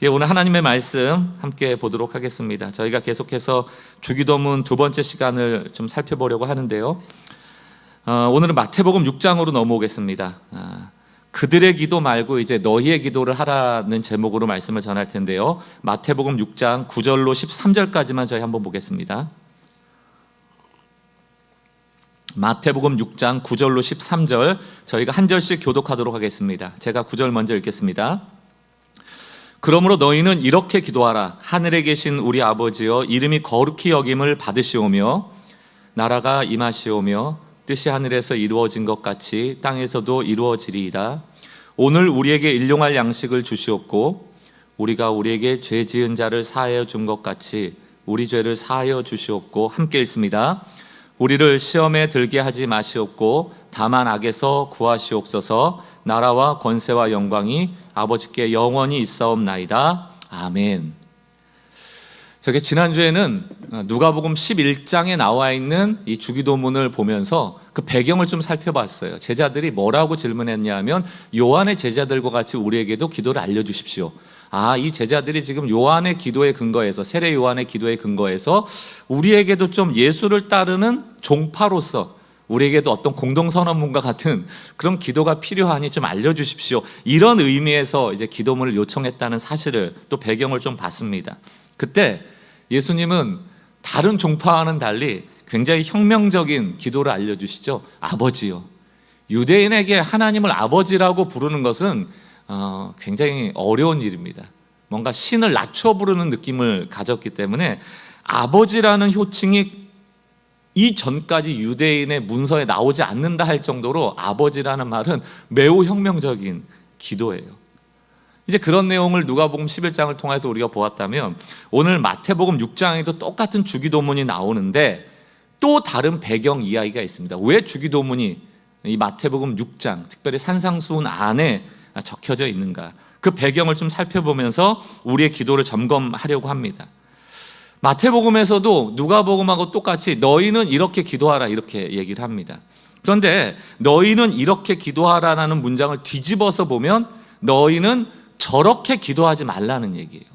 오늘 하나님의 말씀 함께 보도록 하겠습니다. 저희가 계속해서 주기도문 두 번째 시간을 좀 살펴보려고 하는데요. 오늘은 마태복음 6장으로 넘어오겠습니다. 그들의 기도 말고 이제 너희의 기도를 하라는 제목으로 말씀을 전할 텐데요. 마태복음 6장 9절로 13절까지만 저희 한번 보겠습니다. 마태복음 6장 9절로 13절 저희가 한 절씩 교독하도록 하겠습니다. 제가 9절 먼저 읽겠습니다. 그러므로 너희는 이렇게 기도하라. 하늘에 계신 우리 아버지여, 이름이 거룩히 여김을 받으시오며 나라가 임하시오며 뜻이 하늘에서 이루어진 것 같이 땅에서도 이루어지리이다. 오늘 우리에게 일용할 양식을 주시옵고 우리가 우리에게 죄 지은 자를 사하여 준 것 같이 우리 죄를 사하여 주시옵고. 함께 읽습니다. 우리를 시험에 들게 하지 마시옵고 다만 악에서 구하시옵소서. 나라와 권세와 영광이 아버지께 영원히 있사옵나이다. 아멘. 저게 지난주에는 누가복음 11장에 나와 있는 이 주기도문을 보면서 그 배경을 좀 살펴봤어요. 제자들이 뭐라고 질문했냐 하면 요한의 제자들과 같이 우리에게도 기도를 알려주십시오. 이 제자들이 지금 요한의 기도에 근거해서, 세례 요한의 기도에 근거해서 우리에게도 좀 예수를 따르는 종파로서 우리에게도 어떤 공동선언문과 같은 그런 기도가 필요하니 좀 알려주십시오. 이런 의미에서 이제 기도문을 요청했다는 사실을, 또 배경을 좀 봤습니다. 그때 예수님은 다른 종파와는 달리 굉장히 혁명적인 기도를 알려주시죠. 아버지요. 유대인에게 하나님을 아버지라고 부르는 것은 굉장히 어려운 일입니다. 뭔가 신을 낮춰 부르는 느낌을 가졌기 때문에 아버지라는 호칭이 이전까지 유대인의 문서에 나오지 않는다 할 정도로 아버지라는 말은 매우 혁명적인 기도예요. 이제 그런 내용을 누가복음 11장을 통해서 우리가 보았다면 오늘 마태복음 6장에도 똑같은 주기도문이 나오는데 또 다른 배경 이야기가 있습니다. 왜 주기도문이 이 마태복음 6장, 특별히 산상수훈 안에 적혀져 있는가? 그 배경을 좀 살펴보면서 우리의 기도를 점검하려고 합니다. 마태복음에서도 누가복음하고 똑같이 너희는 이렇게 기도하라 이렇게 얘기를 합니다. 그런데 너희는 이렇게 기도하라라는 문장을 뒤집어서 보면 너희는 저렇게 기도하지 말라는 얘기예요.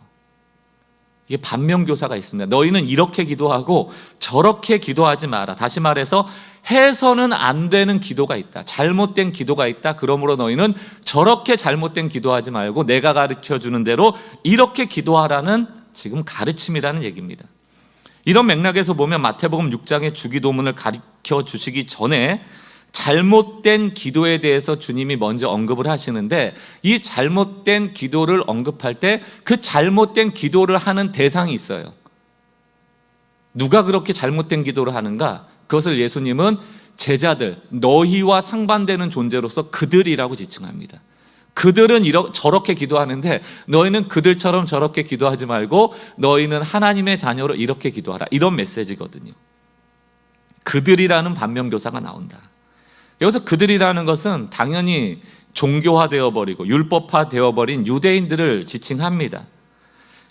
이게 반면교사가 있습니다. 너희는 이렇게 기도하고 저렇게 기도하지 마라. 다시 말해서 해서는 안 되는 기도가 있다. 잘못된 기도가 있다. 그러므로 너희는 저렇게 잘못된 기도하지 말고 내가 가르쳐주는 대로 이렇게 기도하라는 지금 가르침이라는 얘기입니다. 이런 맥락에서 보면 마태복음 6장의 주기도문을 가르쳐 주시기 전에 잘못된 기도에 대해서 주님이 먼저 언급을 하시는데, 이 잘못된 기도를 언급할 때 그 잘못된 기도를 하는 대상이 있어요. 누가 그렇게 잘못된 기도를 하는가? 그것을 예수님은 제자들, 너희와 상반되는 존재로서 그들이라고 지칭합니다. 그들은 저렇게 기도하는데 너희는 그들처럼 저렇게 기도하지 말고 너희는 하나님의 자녀로 이렇게 기도하라. 이런 메시지거든요. 그들이라는 반면교사가 나온다. 여기서 그들이라는 것은 당연히 종교화되어 버리고 율법화 되어버린 유대인들을 지칭합니다.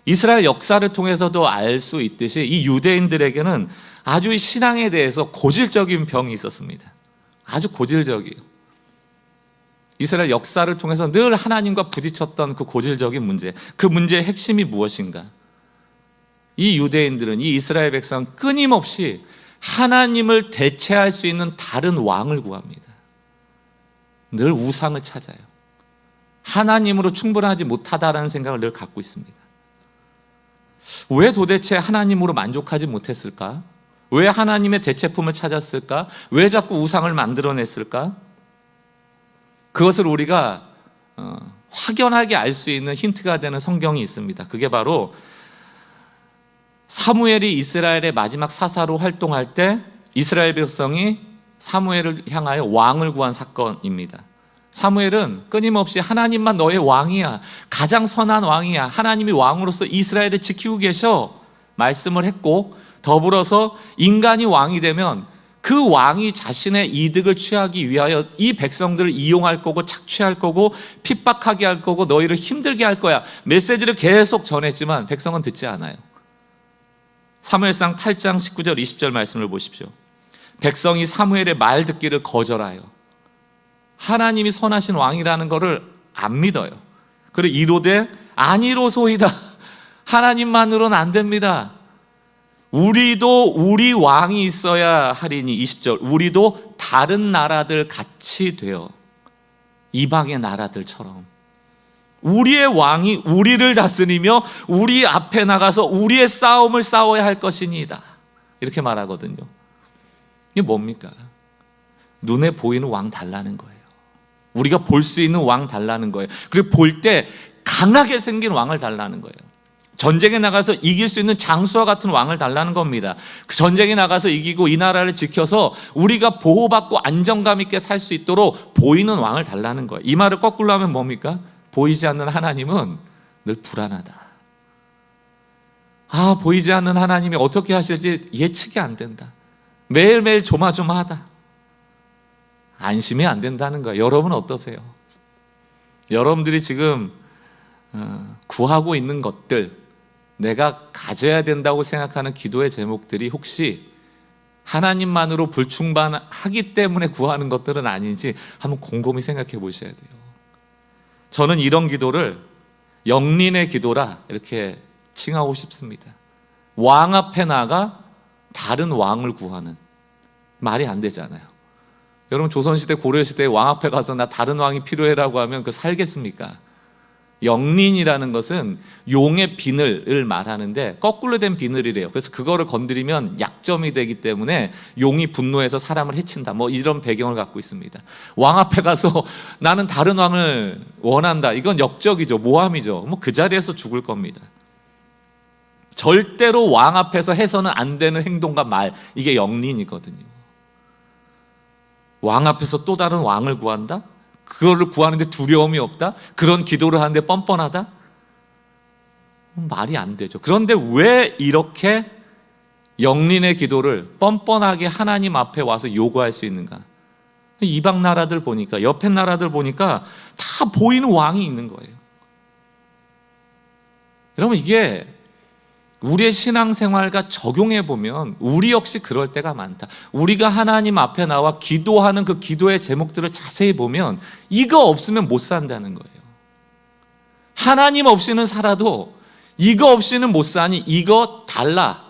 이스라엘 역사를 통해서도 알 수 있듯이 이 유대인들에게는 아주 신앙에 대해서 고질적인 병이 있었습니다. 아주 고질적이에요. 이스라엘 역사를 통해서 늘 하나님과 부딪혔던 그 고질적인 문제, 그 문제의 핵심이 무엇인가? 이 유대인들은, 이 이스라엘 백성은 끊임없이 하나님을 대체할 수 있는 다른 왕을 구합니다. 늘 우상을 찾아요. 하나님으로 충분하지 못하다라는 생각을 늘 갖고 있습니다. 왜 도대체 하나님으로 만족하지 못했을까? 왜 하나님의 대체품을 찾았을까? 왜 자꾸 우상을 만들어냈을까? 그것을 우리가 확연하게 알 수 있는 힌트가 되는 성경이 있습니다. 그게 바로 사무엘이 이스라엘의 마지막 사사로 활동할 때 이스라엘 백성이 사무엘을 향하여 왕을 구한 사건입니다. 사무엘은 끊임없이 하나님만 너의 왕이야, 가장 선한 왕이야, 하나님이 왕으로서 이스라엘을 지키고 계셔 말씀을 했고, 더불어서 인간이 왕이 되면 그 왕이 자신의 이득을 취하기 위하여 이 백성들을 이용할 거고 착취할 거고 핍박하게 할 거고 너희를 힘들게 할 거야 메시지를 계속 전했지만 백성은 듣지 않아요. 사무엘상 8장 19절 20절 말씀을 보십시오. 백성이 사무엘의 말 듣기를 거절하여 하나님이 선하신 왕이라는 것을 안 믿어요. 그리고 이르되 아니로소이다. 하나님만으로는 안 됩니다. 우리도 우리 왕이 있어야 하리니 20절 우리도 다른 나라들 같이 되어 이방의 나라들처럼 우리의 왕이 우리를 다스리며 우리 앞에 나가서 우리의 싸움을 싸워야 할 것이니이다. 이렇게 말하거든요. 이게 뭡니까? 눈에 보이는 왕 달라는 거예요. 우리가 볼 수 있는 왕 달라는 거예요. 그리고 볼 때 강하게 생긴 왕을 달라는 거예요. 전쟁에 나가서 이길 수 있는 장수와 같은 왕을 달라는 겁니다. 그 전쟁에 나가서 이기고 이 나라를 지켜서 우리가 보호받고 안정감 있게 살 수 있도록 보이는 왕을 달라는 거예요. 이 말을 거꾸로 하면 뭡니까? 보이지 않는 하나님은 늘 불안하다. 보이지 않는 하나님이 어떻게 하실지 예측이 안 된다. 매일매일 조마조마하다. 안심이 안 된다는 거예요. 여러분 어떠세요? 여러분들이 지금 구하고 있는 것들, 내가 가져야 된다고 생각하는 기도의 제목들이 혹시 하나님만으로 불충만하기 때문에 구하는 것들은 아닌지 한번 곰곰이 생각해 보셔야 돼요. 저는 이런 기도를 영린의 기도라 이렇게 칭하고 싶습니다. 왕 앞에 나가 다른 왕을 구하는, 말이 안 되잖아요. 여러분 조선시대 고려시대에 왕 앞에 가서 나 다른 왕이 필요해라고 하면 그 살겠습니까? 영린이라는 것은 용의 비늘을 말하는데 거꾸로 된 비늘이래요. 그래서 그거를 건드리면 약점이 되기 때문에 용이 분노해서 사람을 해친다, 뭐 이런 배경을 갖고 있습니다. 왕 앞에 가서 나는 다른 왕을 원한다, 이건 역적이죠. 모함이죠. 뭐 그 자리에서 죽을 겁니다. 절대로 왕 앞에서 해서는 안 되는 행동과 말, 이게 영린이거든요. 왕 앞에서 또 다른 왕을 구한다? 그거를 구하는데 두려움이 없다? 그런 기도를 하는데 뻔뻔하다? 말이 안 되죠. 그런데 왜 이렇게 영린의 기도를 뻔뻔하게 하나님 앞에 와서 요구할 수 있는가? 이방 나라들 보니까, 옆에 나라들 보니까 다 보이는 왕이 있는 거예요. 여러분 이게 우리의 신앙생활과 적용해 보면 우리 역시 그럴 때가 많다. 우리가 하나님 앞에 나와 기도하는 그 기도의 제목들을 자세히 보면 이거 없으면 못 산다는 거예요. 하나님 없이는 살아도 이거 없이는 못 사니 이거 달라.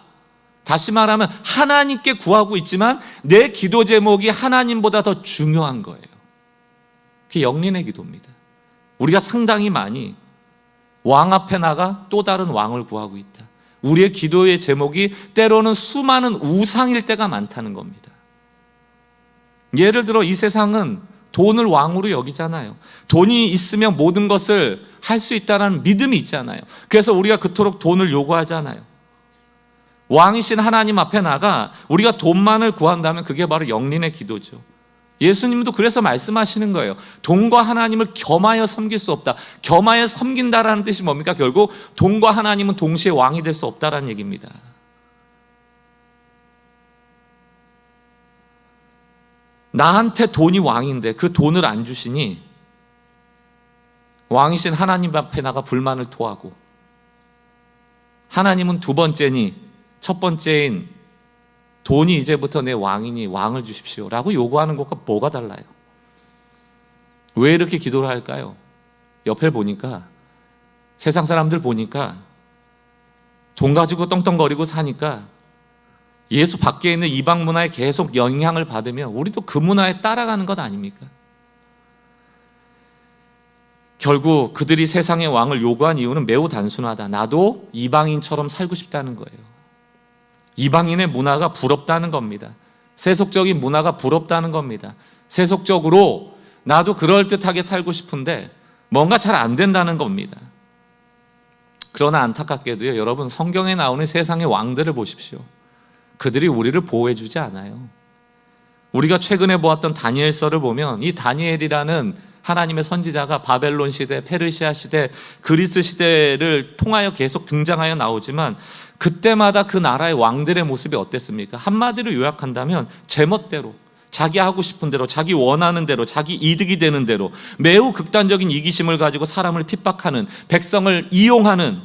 다시 말하면 하나님께 구하고 있지만 내 기도 제목이 하나님보다 더 중요한 거예요. 그게 영린의 기도입니다. 우리가 상당히 많이 왕 앞에 나가 또 다른 왕을 구하고 있다. 우리의 기도의 제목이 때로는 수많은 우상일 때가 많다는 겁니다. 예를 들어 이 세상은 돈을 왕으로 여기잖아요. 돈이 있으면 모든 것을 할 수 있다는 믿음이 있잖아요. 그래서 우리가 그토록 돈을 요구하잖아요. 왕이신 하나님 앞에 나가 우리가 돈만을 구한다면 그게 바로 영린의 기도죠. 예수님도 그래서 말씀하시는 거예요. 돈과 하나님을 겸하여 섬길 수 없다. 겸하여 섬긴다라는 뜻이 뭡니까? 결국 돈과 하나님은 동시에 왕이 될 수 없다라는 얘기입니다. 나한테 돈이 왕인데 그 돈을 안 주시니 왕이신 하나님 앞에 나가 불만을 토하고, 하나님은 두 번째니 첫 번째인 돈이 이제부터 내 왕이니 왕을 주십시오 라고 요구하는 것과 뭐가 달라요? 왜 이렇게 기도를 할까요? 옆에 보니까, 세상 사람들 보니까 돈 가지고 떵떵거리고 사니까 예수 밖에 있는 이방 문화에 계속 영향을 받으면 우리도 그 문화에 따라가는 것 아닙니까? 결국 그들이 세상의 왕을 요구한 이유는 매우 단순하다. 나도 이방인처럼 살고 싶다는 거예요. 이방인의 문화가 부럽다는 겁니다. 세속적인 문화가 부럽다는 겁니다. 세속적으로 나도 그럴듯하게 살고 싶은데 뭔가 잘 안 된다는 겁니다. 그러나 안타깝게도요, 여러분 성경에 나오는 세상의 왕들을 보십시오. 그들이 우리를 보호해 주지 않아요. 우리가 최근에 보았던 다니엘서를 보면 이 다니엘이라는 하나님의 선지자가 바벨론 시대, 페르시아 시대, 그리스 시대를 통하여 계속 등장하여 나오지만 그때마다 그 나라의 왕들의 모습이 어땠습니까? 한마디로 요약한다면 제멋대로, 자기 하고 싶은 대로, 자기 원하는 대로, 자기 이득이 되는 대로 매우 극단적인 이기심을 가지고 사람을 핍박하는, 백성을 이용하는,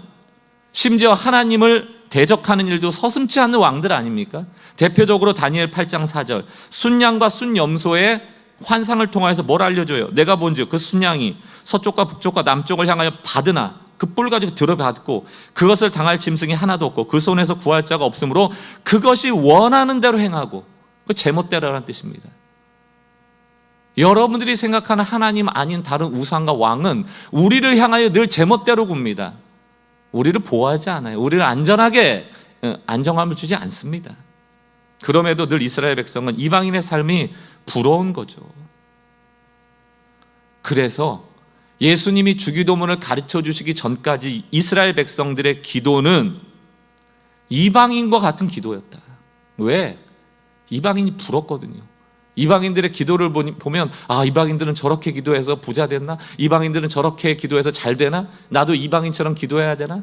심지어 하나님을 대적하는 일도 서슴지 않는 왕들 아닙니까? 대표적으로 다니엘 8장 4절, 순양과 순염소의 환상을 통하여서 뭘 알려줘요? 내가 본즉 그 순양이 서쪽과 북쪽과 남쪽을 향하여 받으나 그 뿔 가지고 들어받고 그것을 당할 짐승이 하나도 없고 그 손에서 구할 자가 없으므로 그것이 원하는 대로 행하고, 그 제멋대로라는 뜻입니다. 여러분들이 생각하는 하나님 아닌 다른 우상과 왕은 우리를 향하여 늘 제멋대로 굽니다. 우리를 보호하지 않아요. 우리를 안전하게 안정감을 주지 않습니다. 그럼에도 늘 이스라엘 백성은 이방인의 삶이 부러운 거죠. 그래서 예수님이 주기도문을 가르쳐 주시기 전까지 이스라엘 백성들의 기도는 이방인과 같은 기도였다. 왜? 이방인이 부럽거든요. 이방인들의 기도를 보면 이방인들은 저렇게 기도해서 부자 됐나? 이방인들은 저렇게 기도해서 잘 되나? 나도 이방인처럼 기도해야 되나?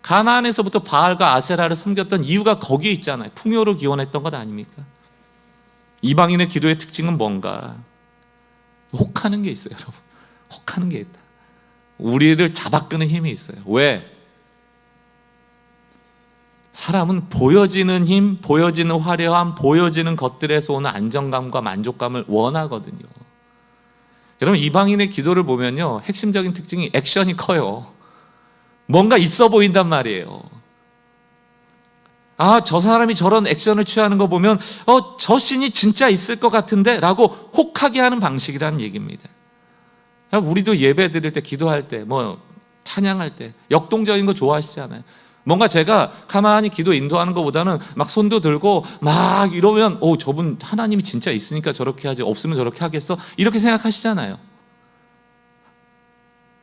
가나안에서부터 바알과 아세라를 섬겼던 이유가 거기에 있잖아요. 풍요를 기원했던 것 아닙니까? 이방인의 기도의 특징은 뭔가? 혹하는 게 있어요, 여러분. 혹하는 게 있다. 우리를 잡아끄는 힘이 있어요. 왜? 사람은 보여지는 힘, 보여지는 화려함, 보여지는 것들에서 오는 안정감과 만족감을 원하거든요. 여러분, 이방인의 기도를 보면요, 핵심적인 특징이 액션이 커요. 뭔가 있어 보인단 말이에요. 저 사람이 저런 액션을 취하는 거 보면 저 신이 진짜 있을 것 같은데 라고 혹하게 하는 방식이라는 얘기입니다. 우리도 예배 드릴 때, 기도할 때, 찬양할 때 역동적인 거 좋아하시잖아요. 뭔가 제가 가만히 기도 인도하는 것보다는 막 손도 들고 막 이러면 저분 하나님이 진짜 있으니까 저렇게 하지, 없으면 저렇게 하겠어? 이렇게 생각하시잖아요.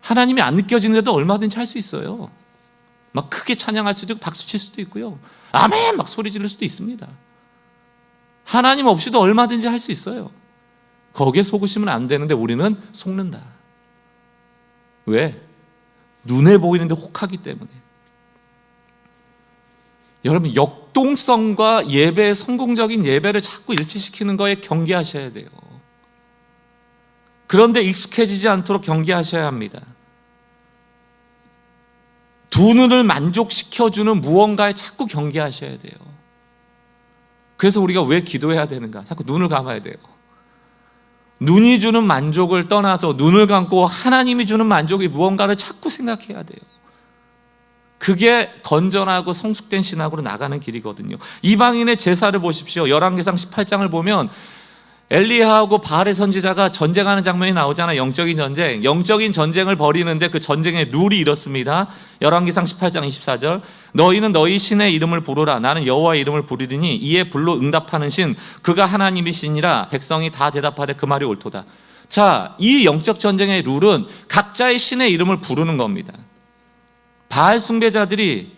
하나님이 안 느껴지는데도 얼마든지 할 수 있어요. 막 크게 찬양할 수도 있고 박수 칠 수도 있고요. 아멘! 막 소리 지를 수도 있습니다. 하나님 없이도 얼마든지 할 수 있어요. 거기에 속으시면 안 되는데 우리는 속는다. 왜? 눈에 보이는데 혹하기 때문에. 여러분, 역동성과 예배의 성공적인 예배를 자꾸 일치시키는 거에 경계하셔야 돼요. 그런데 익숙해지지 않도록 경계하셔야 합니다. 두 눈을 만족시켜주는 무언가에 자꾸 경계하셔야 돼요. 그래서 우리가 왜 기도해야 되는가? 자꾸 눈을 감아야 돼요. 눈이 주는 만족을 떠나서 눈을 감고 하나님이 주는 만족이 무언가를 자꾸 생각해야 돼요. 그게 건전하고 성숙된 신학으로 나가는 길이거든요. 이방인의 제사를 보십시오. 열왕기상 18장을 보면 엘리야하고 바알의 선지자가 전쟁하는 장면이 나오잖아요. 영적인 전쟁을 벌이는데 그 전쟁의 룰이 이렇습니다. 열왕기상 18장 24절, 너희는 너희 신의 이름을 부르라. 나는 여호와의 이름을 부르리니 이에 불로 응답하는 신, 그가 하나님이시니라. 백성이 다 대답하되 그 말이 옳도다. 자, 이 영적 전쟁의 룰은 각자의 신의 이름을 부르는 겁니다. 바알 숭배자들이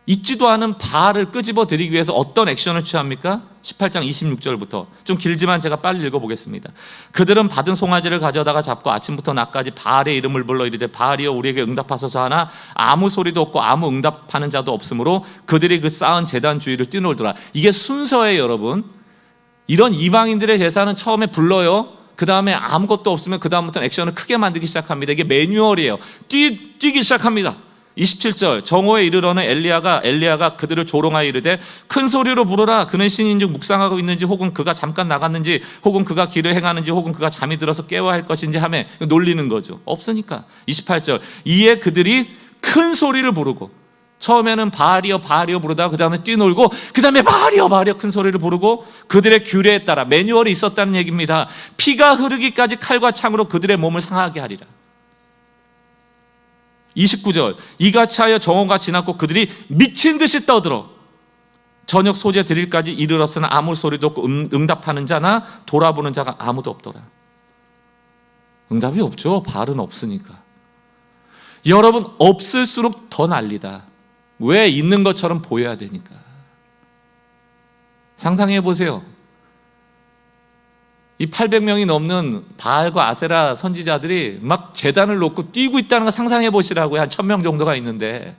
있지도 않은 바알을 끄집어 드리기 위해서 어떤 액션을 취합니까? 18장 26절부터 좀 길지만 제가 빨리 읽어보겠습니다. 그들은 받은 송아지를 가져다가 잡고 아침부터 낮까지 바알의 이름을 불러 이르되 바알이여 우리에게 응답하소서 하나 아무 소리도 없고 아무 응답하는 자도 없으므로 그들이 그 쌓은 제단 주위를 뛰놀더라. 이게 순서예요, 여러분. 이런 이방인들의 제사는 처음에 불러요. 그 다음에 아무것도 없으면 그 다음부터는 액션을 크게 만들기 시작합니다. 이게 매뉴얼이에요. 뛰기 시작합니다. 27절, 정오에 이르러는 엘리야가 그들을 조롱하여 이르되 큰 소리로 부르라. 그는 신인즉 묵상하고 있는지 혹은 그가 잠깐 나갔는지 혹은 그가 길을 행하는지 혹은 그가 잠이 들어서 깨워야 할 것인지 하며 놀리는 거죠. 없으니까. 28절, 이에 그들이 큰 소리를 부르고, 처음에는 바알이여 부르다가 그 다음에 뛰놀고 그 다음에 바알이여 큰 소리를 부르고, 그들의 규례에 따라 매뉴얼이 있었다는 얘기입니다. 피가 흐르기까지 칼과 창으로 그들의 몸을 상하게 하리라. 29절, 이같이 하여 정오가 지났고 그들이 미친 듯이 떠들어 저녁 소재 드릴까지 이르렀으나 아무 소리도 없고 응답하는 자나 돌아보는 자가 아무도 없더라. 응답이 없죠. 바알은 없으니까. 여러분, 없을수록 더 난리다. 왜? 있는 것처럼 보여야 되니까. 상상해 보세요. 이 800명이 넘는 바알과 아세라 선지자들이 막 제단을 놓고 뛰고 있다는 거 상상해 보시라고요. 한 1000명 정도가 있는데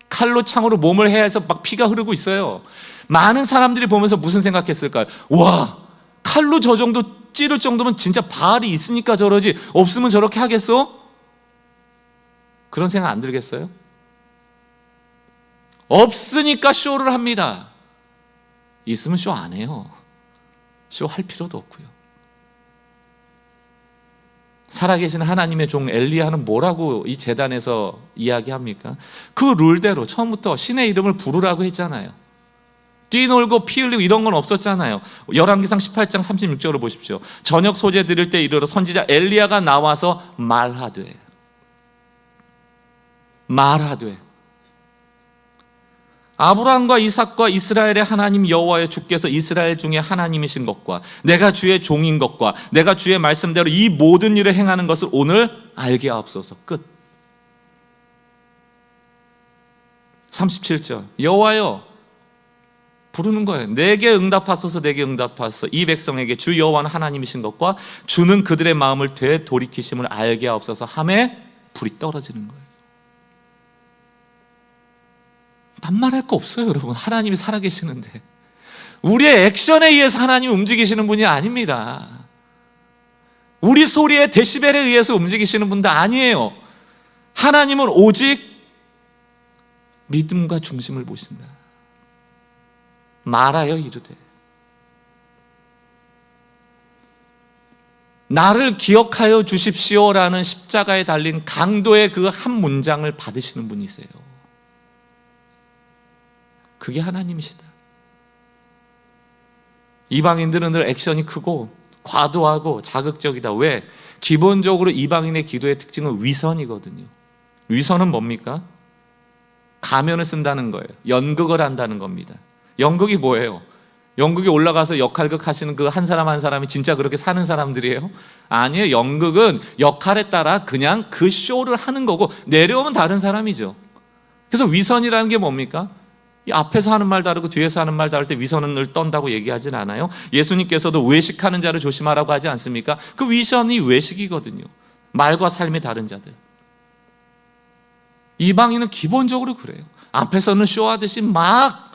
칼로 창으로 몸을 해야해서 막 피가 흐르고 있어요. 많은 사람들이 보면서 무슨 생각했을까요? 와, 칼로 저 정도 찌를 정도면 진짜 바알이 있으니까 저러지, 없으면 저렇게 하겠어? 그런 생각 안 들겠어요? 없으니까 쇼를 합니다. 있으면 쇼 안 해요. 쇼 할 필요도 없고요. 살아계신 하나님의 종 엘리야는 뭐라고 이 제단에서 이야기합니까? 그 룰대로 처음부터 신의 이름을 부르라고 했잖아요. 뛰놀고 피 흘리고 이런 건 없었잖아요. 열왕기상 18장 36절을 보십시오. 저녁 소재 드릴 때 이르러 선지자 엘리야가 나와서 말하되 아브라함과 이삭과 이스라엘의 하나님 여호와의 주께서 이스라엘 중에 하나님이신 것과 내가 주의 종인 것과 내가 주의 말씀대로 이 모든 일을 행하는 것을 오늘 알게 하옵소서. 끝. 37절 여호와여 부르는 거예요. 내게 응답하소서, 내게 응답하소서. 이 백성에게 주 여호와는 하나님이신 것과 주는 그들의 마음을 되돌이키심을 알게 하옵소서 하매 불이 떨어지는 거예요. 반말할 거 없어요, 여러분. 하나님이 살아계시는데. 우리의 액션에 의해서 하나님이 움직이시는 분이 아닙니다. 우리 소리의 데시벨에 의해서 움직이시는 분도 아니에요. 하나님은 오직 믿음과 중심을 보신다. 말하여 이르되 나를 기억하여 주십시오라는 십자가에 달린 강도의 그 한 문장을 받으시는 분이세요. 그게 하나님이시다. 이방인들은 늘 액션이 크고 과도하고 자극적이다. 왜? 기본적으로 이방인의 기도의 특징은 위선이거든요. 위선은 뭡니까? 가면을 쓴다는 거예요. 연극을 한다는 겁니다. 연극이 뭐예요? 연극에 올라가서 역할극 하시는 그 한 사람 한 사람이 진짜 그렇게 사는 사람들이에요? 아니에요. 연극은 역할에 따라 그냥 그 쇼를 하는 거고 내려오면 다른 사람이죠. 그래서 위선이라는 게 뭡니까? 이 앞에서 하는 말 다르고 뒤에서 하는 말 다를 때 위선을 떤다고 얘기하진 않아요. 예수님께서도 외식하는 자를 조심하라고 하지 않습니까? 그 위선이 외식이거든요. 말과 삶이 다른 자들. 이방인은 기본적으로 그래요. 앞에서는 쇼하듯이 막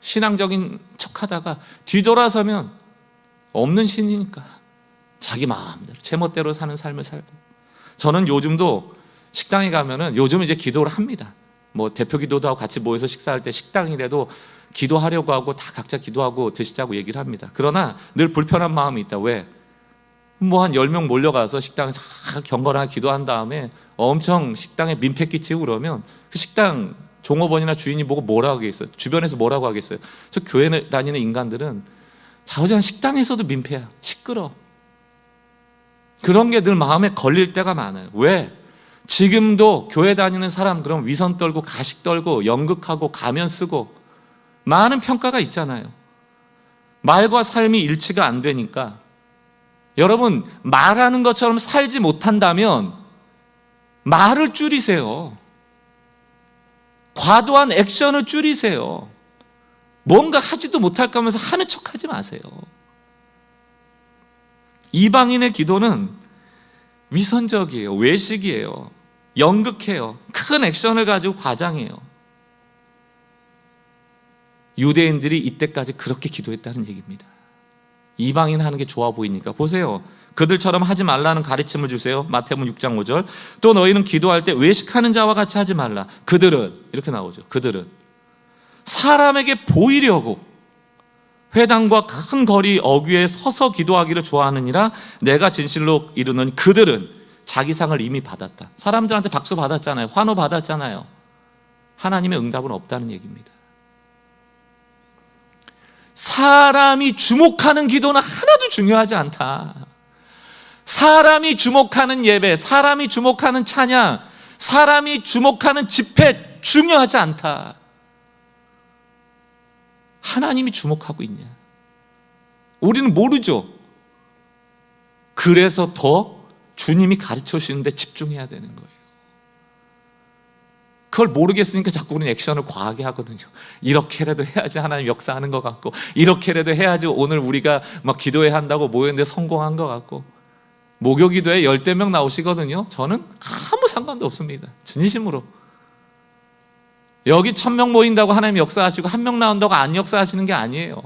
신앙적인 척하다가 뒤돌아서면 없는 신이니까 자기 마음대로 제멋대로 사는 삶을 살고. 저는 요즘도 식당에 가면은 요즘 이제 기도를 합니다. 뭐 대표 기도도 하고 같이 모여서 식사할 때 식당이라도 기도하려고 하고 다 각자 기도하고 드시자고 얘기를 합니다. 그러나 늘 불편한 마음이 있다. 왜? 뭐 한 10명 몰려가서 식당에서 경건하게 기도한 다음에 엄청 식당에 민폐 끼치고 그러면 그 식당 종업원이나 주인이 보고 뭐라고 하겠어요? 주변에서 뭐라고 하겠어요? 저 교회 다니는 인간들은 좌우지간 식당에서도 민폐야. 시끄러. 그런 게 늘 마음에 걸릴 때가 많아요. 왜? 지금도 교회 다니는 사람 그럼 위선 떨고 가식 떨고 연극하고 가면 쓰고 많은 평가가 있잖아요. 말과 삶이 일치가 안 되니까 여러분 말하는 것처럼 살지 못한다면 말을 줄이세요. 과도한 액션을 줄이세요. 뭔가 하지도 못할까 하면서 하는 척하지 마세요. 이방인의 기도는 위선적이에요. 외식이에요. 연극해요. 큰 액션을 가지고 과장해요. 유대인들이 이때까지 그렇게 기도했다는 얘기입니다. 이방인 하는 게 좋아 보이니까 보세요. 그들처럼 하지 말라는 가르침을 주세요. 마태복음 6장 5절. 또 너희는 기도할 때 외식하는 자와 같이 하지 말라. 그들은 이렇게 나오죠. 그들은 사람에게 보이려고 회당과 큰 거리 어귀에 서서 기도하기를 좋아하느니라. 내가 진실로 이르노니 그들은 자기 상을 이미 받았다. 사람들한테 박수 받았잖아요. 환호 받았잖아요. 하나님의 응답은 없다는 얘기입니다. 사람이 주목하는 기도는 하나도 중요하지 않다. 사람이 주목하는 예배, 사람이 주목하는 찬양, 사람이 주목하는 집회 중요하지 않다. 하나님이 주목하고 있냐? 우리는 모르죠. 그래서 더 주님이 가르쳐 주시는데 집중해야 되는 거예요. 그걸 모르겠으니까 자꾸 우리는 액션을 과하게 하거든요. 이렇게라도 해야지 하나님 역사하는 것 같고, 이렇게라도 해야지 오늘 우리가 막 기도해야 한다고 모였는데 성공한 것 같고. 목요 기도에 10명 나오시거든요. 저는 아무 상관도 없습니다. 진심으로. 여기 1000명 모인다고 하나님 역사하시고 1명 나온다고 안 역사하시는 게 아니에요.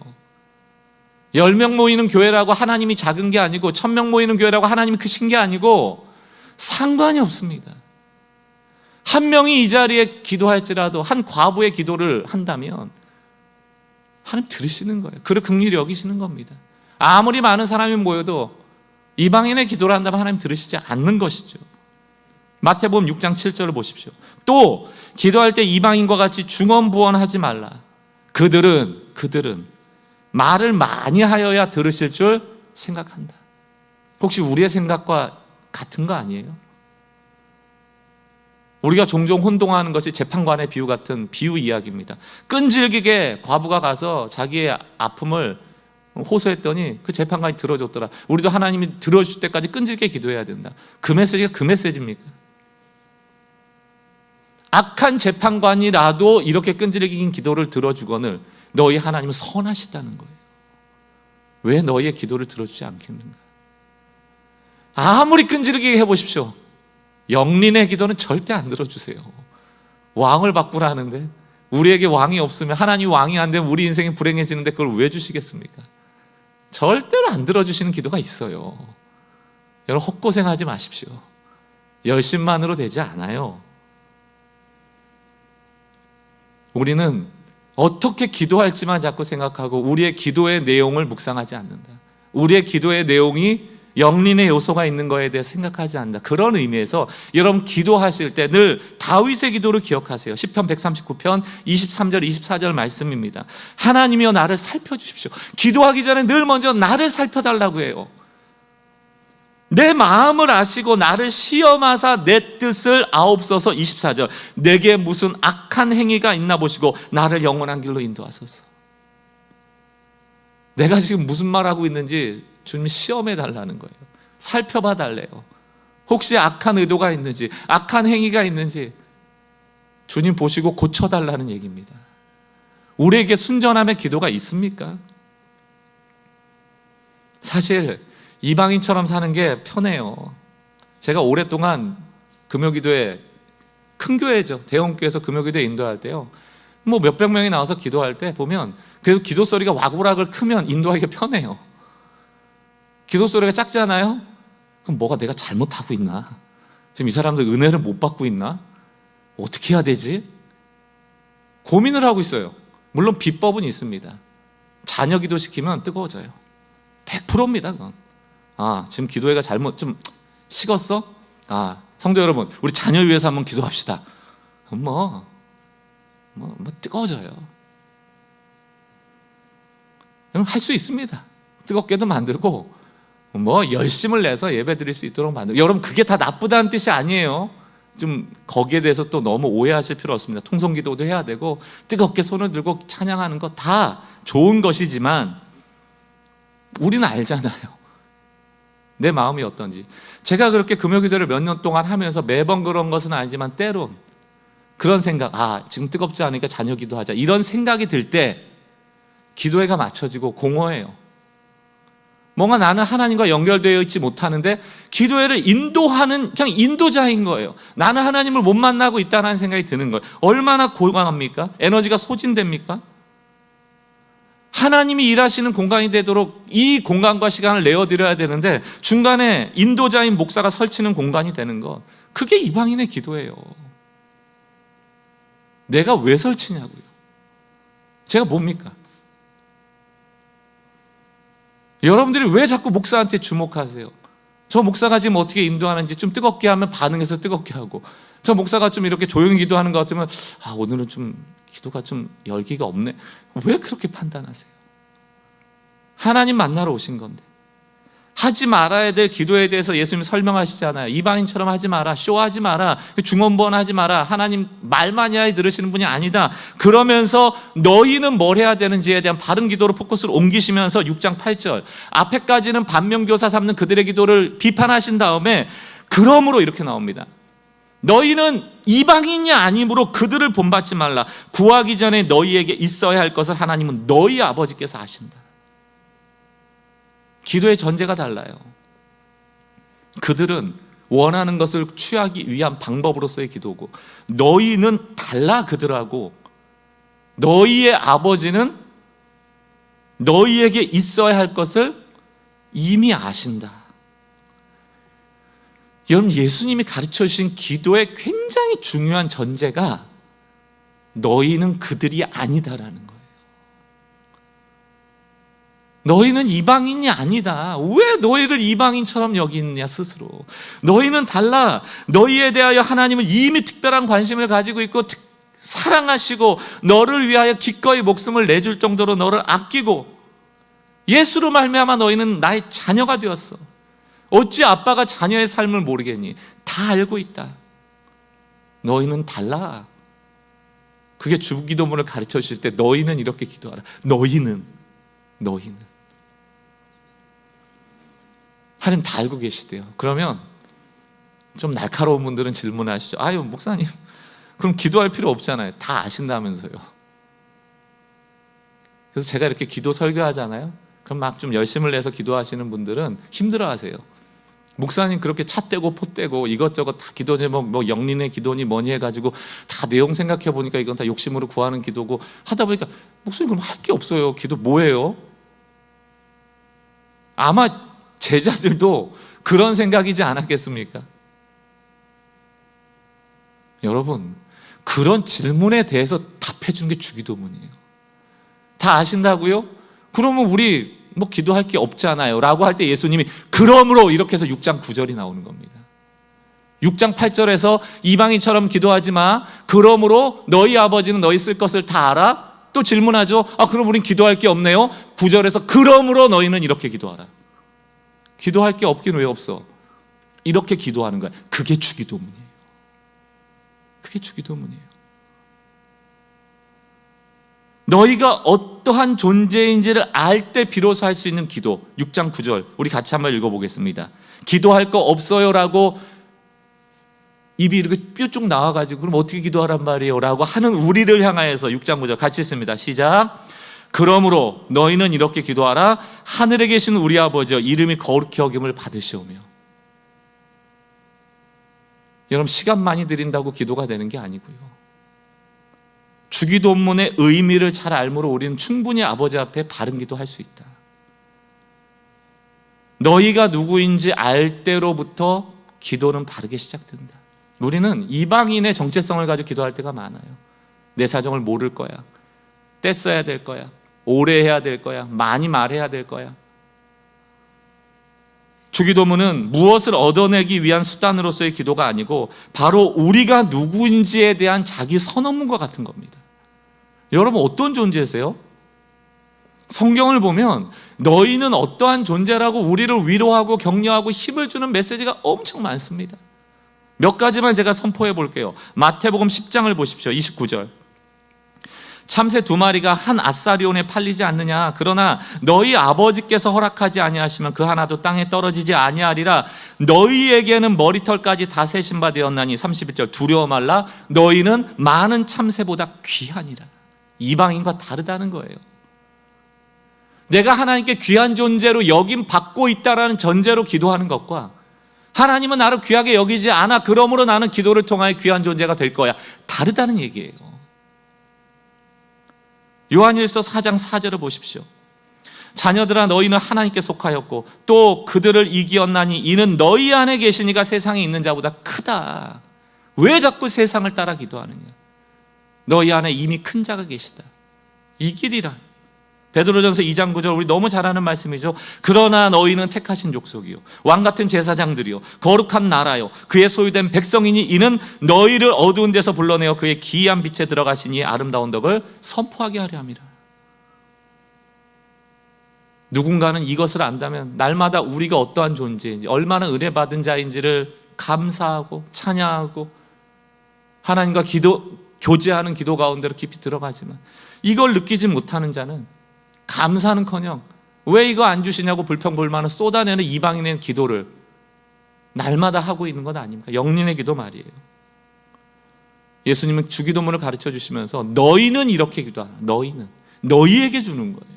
10명 모이는 교회라고 하나님이 작은 게 아니고 1000명 모이는 교회라고 하나님이 크신 게 아니고 상관이 없습니다. 한 명이 이 자리에 기도할지라도 한 과부의 기도를 한다면 하나님 들으시는 거예요. 그를 긍휼히 여기시는 겁니다. 아무리 많은 사람이 모여도 이방인의 기도를 한다면 하나님 들으시지 않는 것이죠. 마태복음 6장 7절을 보십시오. 또 기도할 때 이방인과 같이 중언부언하지 말라. 그들은 말을 많이 하여야 들으실 줄 생각한다. 혹시 우리의 생각과 같은 거 아니에요? 우리가 종종 혼동하는 것이 재판관의 비유 같은 비유 이야기입니다. 끈질기게 과부가 가서 자기의 아픔을 호소했더니 그 재판관이 들어줬더라. 우리도 하나님이 들어줄 때까지 끈질기게 기도해야 된다. 그 메시지가 그 메시지입니까? 악한 재판관이라도 이렇게 끈질긴 기도를 들어주거늘 너희 하나님은 선하시다는 거예요. 왜 너희의 기도를 들어주지 않겠는가? 아무리 끈질기게 해보십시오. 영린의 기도는 절대 안 들어주세요. 왕을 바꾸라는데 우리에게 왕이 없으면, 하나님 왕이 안 되면 우리 인생이 불행해지는데 그걸 왜 주시겠습니까? 절대로 안 들어주시는 기도가 있어요. 여러분 헛고생하지 마십시오. 열심만으로 되지 않아요. 우리는 어떻게 기도할지만 자꾸 생각하고 우리의 기도의 내용을 묵상하지 않는다. 우리의 기도의 내용이 영린의 요소가 있는 거에 대해 생각하지 않는다. 그런 의미에서 여러분 기도하실 때 늘 다윗의 기도를 기억하세요. 시편 139편 23절 24절 말씀입니다. 하나님이여 나를 살펴주십시오. 기도하기 전에 늘 먼저 나를 살펴달라고 해요. 내 마음을 아시고 나를 시험하사 내 뜻을 아옵소서. 24절 내게 무슨 악한 행위가 있나 보시고 나를 영원한 길로 인도하소서. 내가 지금 무슨 말하고 있는지 주님 시험해 달라는 거예요. 살펴봐 달래요. 혹시 악한 의도가 있는지, 악한 행위가 있는지 주님 보시고 고쳐달라는 얘기입니다. 우리에게 순전함의 기도가 있습니까? 사실 이방인처럼 사는 게 편해요. 제가 오랫동안 금요기도회, 큰 교회죠, 대형교회에서 금요기도회 인도할 때요, 뭐 몇백 명이 나와서 기도할 때 보면 그래도 기도 소리가 와구락을 크면 인도하기가 편해요. 기도 소리가 작잖아요? 그럼 뭐가 내가 잘못하고 있나? 지금 이 사람들 은혜를 못 받고 있나? 어떻게 해야 되지? 고민을 하고 있어요. 물론 비법은 있습니다. 자녀 기도 시키면 뜨거워져요. 100%입니다 그건. 지금 기도회가 좀 식었어? 성도 여러분, 우리 자녀 위해서 한번 기도합시다. 뭐 뜨거워져요. 할 수 있습니다. 뜨겁게도 만들고 열심을 내서 예배 드릴 수 있도록 만들고. 여러분 그게 다 나쁘다는 뜻이 아니에요. 좀 거기에 대해서 또 너무 오해하실 필요 없습니다. 통성기도도 해야 되고 뜨겁게 손을 들고 찬양하는 거 다 좋은 것이지만 우리는 알잖아요, 내 마음이 어떤지. 제가 그렇게 금요기도를 몇 년 동안 하면서 매번 그런 것은 아니지만 때론 그런 생각, 지금 뜨겁지 않으니까 자녀 기도하자, 이런 생각이 들 때 기도회가 맞춰지고 공허해요. 뭔가 나는 하나님과 연결되어 있지 못하는데 기도회를 인도하는 그냥 인도자인 거예요. 나는 하나님을 못 만나고 있다는 생각이 드는 거예요. 얼마나 고강합니까? 에너지가 소진됩니까? 하나님이 일하시는 공간이 되도록 이 공간과 시간을 내어드려야 되는데 중간에 인도자인 목사가 설치는 공간이 되는 것, 그게 이방인의 기도예요. 내가 왜 설치냐고요. 제가 뭡니까? 여러분들이 왜 자꾸 목사한테 주목하세요? 저 목사가 지금 어떻게 인도하는지 좀 뜨겁게 하면 반응해서 뜨겁게 하고, 저 목사가 좀 이렇게 조용히 기도하는 것 같으면 오늘은 좀 기도가 좀 열기가 없네. 왜 그렇게 판단하세요? 하나님 만나러 오신 건데. 하지 말아야 될 기도에 대해서 예수님이 설명하시잖아요. 이방인처럼 하지 마라, 쇼하지 마라, 중언부언하지 마라, 하나님 말 많이 하게 들으시는 분이 아니다. 그러면서 너희는 뭘 해야 되는지에 대한 바른 기도로 포커스를 옮기시면서 6장 8절 앞에까지는 반면교사 삼는 그들의 기도를 비판하신 다음에 그러므로 이렇게 나옵니다. 너희는 이방인이 아니므로 그들을 본받지 말라. 구하기 전에 너희에게 있어야 할 것을 하나님은 너희 아버지께서 아신다. 기도의 전제가 달라요. 그들은 원하는 것을 취하기 위한 방법으로서의 기도고, 너희는 달라 그들하고. 너희의 아버지는 너희에게 있어야 할 것을 이미 아신다. 여러분, 예수님이 가르쳐 주신 기도의 굉장히 중요한 전제가 너희는 그들이 아니다라는 거예요. 너희는 이방인이 아니다. 왜 너희를 이방인처럼 여기느냐 스스로. 너희는 달라. 너희에 대하여 하나님은 이미 특별한 관심을 가지고 있고 사랑하시고 너를 위하여 기꺼이 목숨을 내줄 정도로 너를 아끼고 예수로 말미암아 너희는 나의 자녀가 되었어. 어찌 아빠가 자녀의 삶을 모르겠니? 다 알고 있다. 너희는 달라. 그게 주기도문을 가르쳐 주실 때 너희는 이렇게 기도하라. 너희는 하나님 다 알고 계시대요. 그러면 좀 날카로운 분들은 질문하시죠. 아유 목사님 그럼 기도할 필요 없잖아요. 다 아신다면서요. 그래서 제가 이렇게 기도 설교하잖아요. 그럼 막 좀 열심을 내서 기도하시는 분들은 힘들어하세요. 목사님 그렇게 차 떼고 포 떼고 이것저것 다 기도 제목 뭐 영린의 기도니 뭐니 해가지고 다 내용 생각해 보니까 이건 다 욕심으로 구하는 기도고 하다 보니까 목사님 그럼 할 게 없어요. 기도 뭐예요? 아마 제자들도 그런 생각이지 않았겠습니까? 여러분 그런 질문에 대해서 답해 주는 게 주기도문이에요. 다 아신다고요? 그러면 우리 뭐 기도할 게 없잖아요 라고 할 때 예수님이 그러므로 이렇게 해서 6장 9절이 나오는 겁니다. 6장 8절에서 이방인처럼 기도하지 마. 그러므로 너희 아버지는 너희 쓸 것을 다 알아? 또 질문하죠. 그럼 우린 기도할 게 없네요. 9절에서 그러므로 너희는 이렇게 기도하라. 기도할 게 없긴 왜 없어? 이렇게 기도하는 거야. 그게 주기도문이에요. 그게 주기도문이에요. 너희가 어떠한 존재인지를 알 때 비로소 할 수 있는 기도. 6장 9절 우리 같이 한번 읽어보겠습니다. 기도할 거 없어요 라고 입이 이렇게 뾰쭉 나와가지고 그럼 어떻게 기도하란 말이에요 라고 하는 우리를 향하여서 6장 9절 같이 읽습니다. 시작. 그러므로 너희는 이렇게 기도하라. 하늘에 계신 우리 아버지여 이름이 거룩히 여김을 받으시오며. 여러분 시간 많이 들인다고 기도가 되는 게 아니고요. 주기도문의 의미를 잘 알므로 우리는 충분히 아버지 앞에 바른 기도할 수 있다. 너희가 누구인지 알 때로부터 기도는 바르게 시작된다. 우리는 이방인의 정체성을 가지고 기도할 때가 많아요. 내 사정을 모를 거야. 떼써야 될 거야. 오래 해야 될 거야. 많이 말해야 될 거야. 주기도문은 무엇을 얻어내기 위한 수단으로서의 기도가 아니고 바로 우리가 누구인지에 대한 자기 선언문과 같은 겁니다. 여러분 어떤 존재세요? 성경을 보면 너희는 어떠한 존재라고 우리를 위로하고 격려하고 힘을 주는 메시지가 엄청 많습니다. 몇 가지만 제가 선포해 볼게요. 마태복음 10장을 보십시오. 29절. 참새 2마리가 한 아사리온에 팔리지 않느냐. 그러나 너희 아버지께서 허락하지 아니하시면 그 하나도 땅에 떨어지지 아니하리라. 너희에게는 머리털까지 다 세신 바 되었나니. 31절. 두려워 말라. 너희는 많은 참새보다 귀하니라. 이방인과 다르다는 거예요. 내가 하나님께 귀한 존재로 여김 받고 있다라는 전제로 기도하는 것과 하나님은 나를 귀하게 여기지 않아 그러므로 나는 기도를 통하여 귀한 존재가 될 거야 다르다는 얘기예요. 요한일서 4장 4절을 보십시오. 자녀들아 너희는 하나님께 속하였고 또 그들을 이기었나니 이는 너희 안에 계시니가 세상에 있는 자보다 크다. 왜 자꾸 세상을 따라 기도하느냐? 너희 안에 이미 큰 자가 계시다. 이기리라. 베드로전서 2장 9절 우리 너무 잘 아는 말씀이죠. 그러나 너희는 택하신 족속이요 왕같은 제사장들이요 거룩한 나라요 그의 소유된 백성이니 이는 너희를 어두운 데서 불러내어 그의 기이한 빛에 들어가시니 아름다운 덕을 선포하게 하려 함이라. 누군가는 이것을 안다면 날마다 우리가 어떠한 존재인지 얼마나 은혜 받은 자인지를 감사하고 찬양하고 하나님과 교제하는 기도 가운데로 깊이 들어가지만 이걸 느끼지 못하는 자는 감사는커녕 왜 이거 안 주시냐고 불평불만을 쏟아내는 이방인의 기도를 날마다 하고 있는 것 아닙니까? 영린의 기도 말이에요. 예수님은 주기도문을 가르쳐 주시면서 너희는 이렇게 기도하라. 너희는 너희에게 주는 거예요.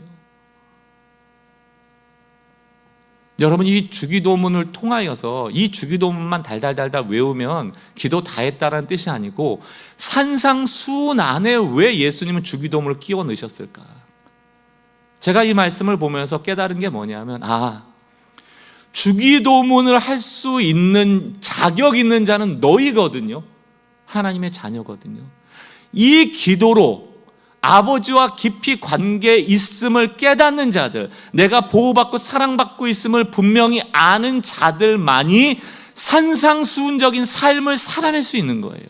여러분 이 주기도문을 통하여서 이 주기도문만 달달달달 외우면 기도 다 했다라는 뜻이 아니고 산상수훈안에 왜 예수님은 주기도문을 끼워 넣으셨을까? 제가 이 말씀을 보면서 깨달은 게 뭐냐면 주기도문을 할 수 있는 자격 있는 자는 너희거든요. 하나님의 자녀거든요. 이 기도로 아버지와 깊이 관계에 있음을 깨닫는 자들, 내가 보호받고 사랑받고 있음을 분명히 아는 자들만이 산상수훈적인 삶을 살아낼 수 있는 거예요.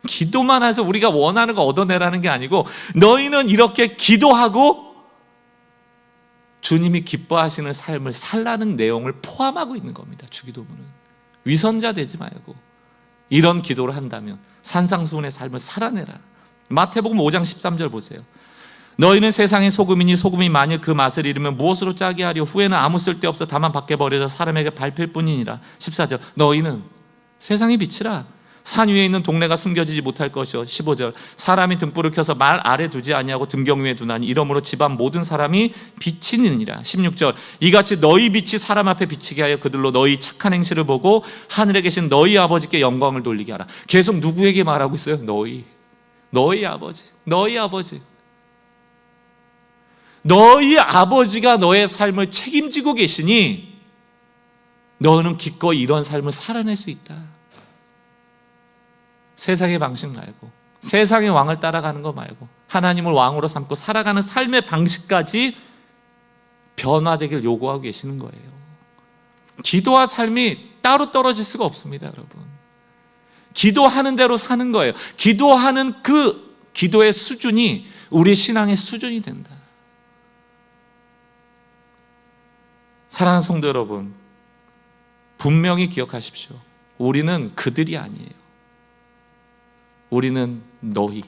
기도만 해서 우리가 원하는 거 얻어내라는 게 아니고, 너희는 이렇게 기도하고 주님이 기뻐하시는 삶을 살라는 내용을 포함하고 있는 겁니다. 주기도문은 위선자 되지 말고 이런 기도를 한다면 산상수훈의 삶을 살아내라. 마태복음 5장 13절 보세요. 너희는 세상의 소금이니 소금이 만일 그 맛을 잃으면 무엇으로 짜게 하려? 후에는 아무 쓸데없어 다만 밖에 버려져 사람에게 밟힐 뿐이니라. 14절 너희는 세상의 빛이라. 산 위에 있는 동네가 숨겨지지 못할 것이요. 15절 사람이 등불을 켜서 말 아래 두지 아니하고 등경 위에 두나니 이러므로 집안 모든 사람이 빛이니라. 16절 이같이 너희 빛이 사람 앞에 비치게 하여 그들로 너희 착한 행실을 보고 하늘에 계신 너희 아버지께 영광을 돌리게 하라. 계속 누구에게 말하고 있어요? 너희 아버지. 너희 아버지가 너의 삶을 책임지고 계시니 너는 기꺼이 이런 삶을 살아낼 수 있다. 세상의 방식 말고, 세상의 왕을 따라가는 거 말고 하나님을 왕으로 삼고 살아가는 삶의 방식까지 변화되길 요구하고 계시는 거예요. 기도와 삶이 따로 떨어질 수가 없습니다, 여러분. 기도하는 대로 사는 거예요. 기도하는 그 기도의 수준이 우리 신앙의 수준이 된다. 사랑하는 성도 여러분, 분명히 기억하십시오. 우리는 그들이 아니에요. 우리는 너희,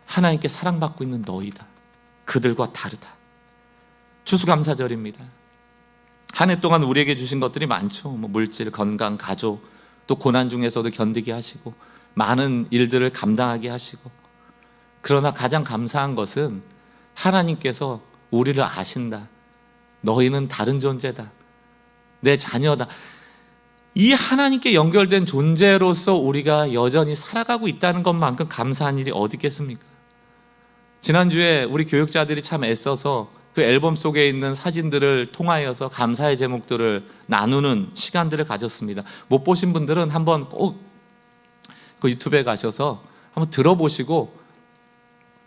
하나님께 사랑받고 있는 너희다. 그들과 다르다. 추수감사절입니다. 한 해 동안 우리에게 주신 것들이 많죠. 물질, 건강, 가족, 또 고난 중에서도 견디게 하시고 많은 일들을 감당하게 하시고, 그러나 가장 감사한 것은 하나님께서 우리를 아신다. 너희는 다른 존재다. 내 자녀다. 이 하나님께 연결된 존재로서 우리가 여전히 살아가고 있다는 것만큼 감사한 일이 어디 있겠습니까? 지난주에 우리 교육자들이 참 애써서 그 앨범 속에 있는 사진들을 통하여서 감사의 제목들을 나누는 시간들을 가졌습니다. 못 보신 분들은 한번 꼭 그 유튜브에 가셔서 한번 들어보시고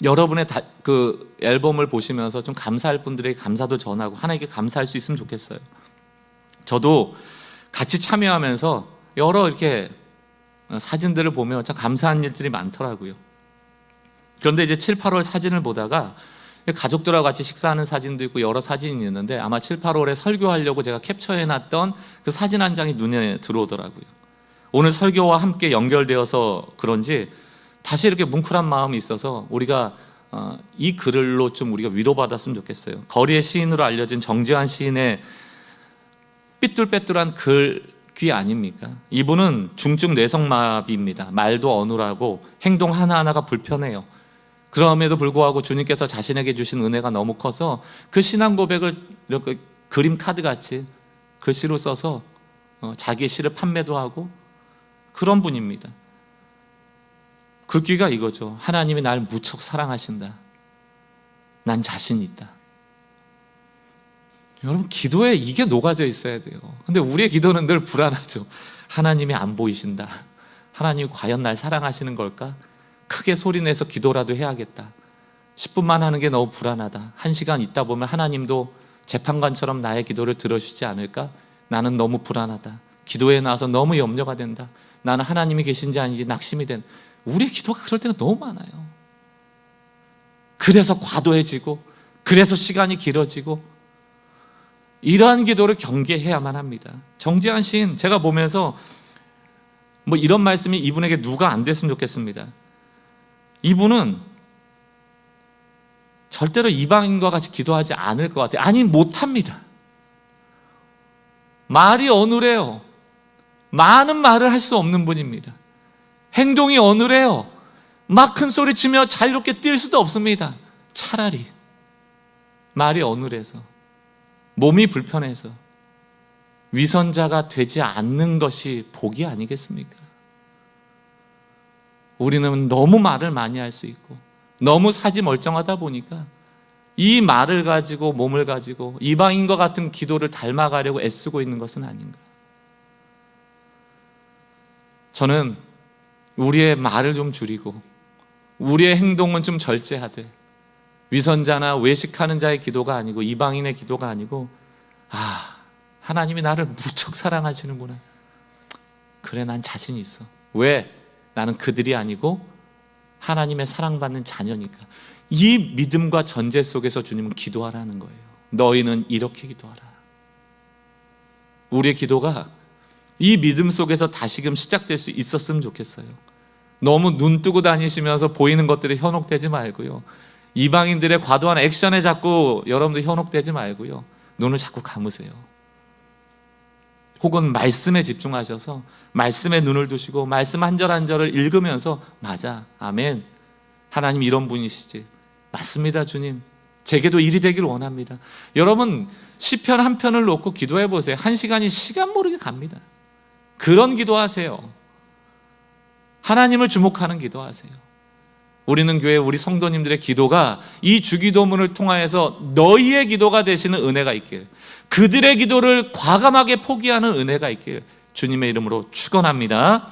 여러분의 그 앨범을 보시면서 좀 감사할 분들에게 감사도 전하고 하나님께 감사할 수 있으면 좋겠어요. 저도 같이 참여하면서 여러 이렇게 사진들을 보면 참 감사한 일들이 많더라고요. 그런데 이제 7, 8월 사진을 보다가 가족들하고 같이 식사하는 사진도 있고 여러 사진이 있는데, 아마 7, 8월에 설교하려고 제가 캡처해놨던 그 사진 한 장이 눈에 들어오더라고요. 오늘 설교와 함께 연결되어서 그런지 다시 이렇게 뭉클한 마음이 있어서 우리가 이 글로 좀 우리가 위로받았으면 좋겠어요. 거리의 시인으로 알려진 정재환 시인의 삐뚤빼뚤한 글귀 아닙니까? 이분은 중증 뇌성마비입니다. 말도 어눌하고 행동 하나하나가 불편해요. 그럼에도 불구하고 주님께서 자신에게 주신 은혜가 너무 커서 그 신앙 고백을 이렇게 그림 카드같이 글씨로 써서 자기의 시를 판매도 하고 그런 분입니다. 글귀가 이거죠. 하나님이 날 무척 사랑하신다. 난 자신 있다. 여러분, 기도에 이게 녹아져 있어야 돼요. 근데 우리의 기도는 늘 불안하죠. 하나님이 안 보이신다. 하나님이 과연 날 사랑하시는 걸까? 크게 소리내서 기도라도 해야겠다. 10분만 하는 게 너무 불안하다. 1시간 있다 보면 하나님도 재판관처럼 나의 기도를 들어주지 않을까? 나는 너무 불안하다. 기도에 나와서 너무 염려가 된다. 나는 하나님이 계신지 아닌지 낙심이 된. 우리의 기도가 그럴 때가 너무 많아요. 그래서 과도해지고, 그래서 시간이 길어지고, 이러한 기도를 경계해야만 합니다. 정재환 시인, 제가 보면서 이런 말씀이 이분에게 누가 안 됐으면 좋겠습니다. 이분은 절대로 이방인과 같이 기도하지 않을 것 같아요. 아니, 못합니다. 말이 어눌해요. 많은 말을 할 수 없는 분입니다. 행동이 어눌해요. 막 큰 소리 치며 자유롭게 뛸 수도 없습니다. 차라리 말이 어눌해서, 몸이 불편해서 위선자가 되지 않는 것이 복이 아니겠습니까? 우리는 너무 말을 많이 할 수 있고 너무 사지 멀쩡하다 보니까 이 말을 가지고, 몸을 가지고 이방인과 같은 기도를 닮아가려고 애쓰고 있는 것은 아닌가. 저는 우리의 말을 좀 줄이고 우리의 행동은 좀 절제하되 위선자나 외식하는 자의 기도가 아니고 이방인의 기도가 아니고 하나님이 나를 무척 사랑하시는구나. 그래, 난 자신 있어. 왜? 나는 그들이 아니고 하나님의 사랑받는 자녀니까. 이 믿음과 전제 속에서 주님은 기도하라는 거예요. 너희는 이렇게 기도하라. 우리의 기도가 이 믿음 속에서 다시금 시작될 수 있었으면 좋겠어요. 너무 눈 뜨고 다니시면서 보이는 것들이 현혹되지 말고요. 이방인들의 과도한 액션에 자꾸 여러분들 현혹되지 말고요. 눈을 자꾸 감으세요. 혹은 말씀에 집중하셔서 말씀에 눈을 두시고 말씀 한 절 한 절을 읽으면서 맞아, 아멘, 하나님 이런 분이시지, 맞습니다 주님, 제게도 일이 되길 원합니다. 여러분 시편 한 편을 놓고 기도해 보세요. 한 시간이 시간 모르게 갑니다. 그런 기도하세요. 하나님을 주목하는 기도하세요. 우리는 교회 우리 성도님들의 기도가 이 주기도문을 통하여서 너희의 기도가 되시는 은혜가 있길, 그들의 기도를 과감하게 포기하는 은혜가 있길 주님의 이름으로 축원합니다.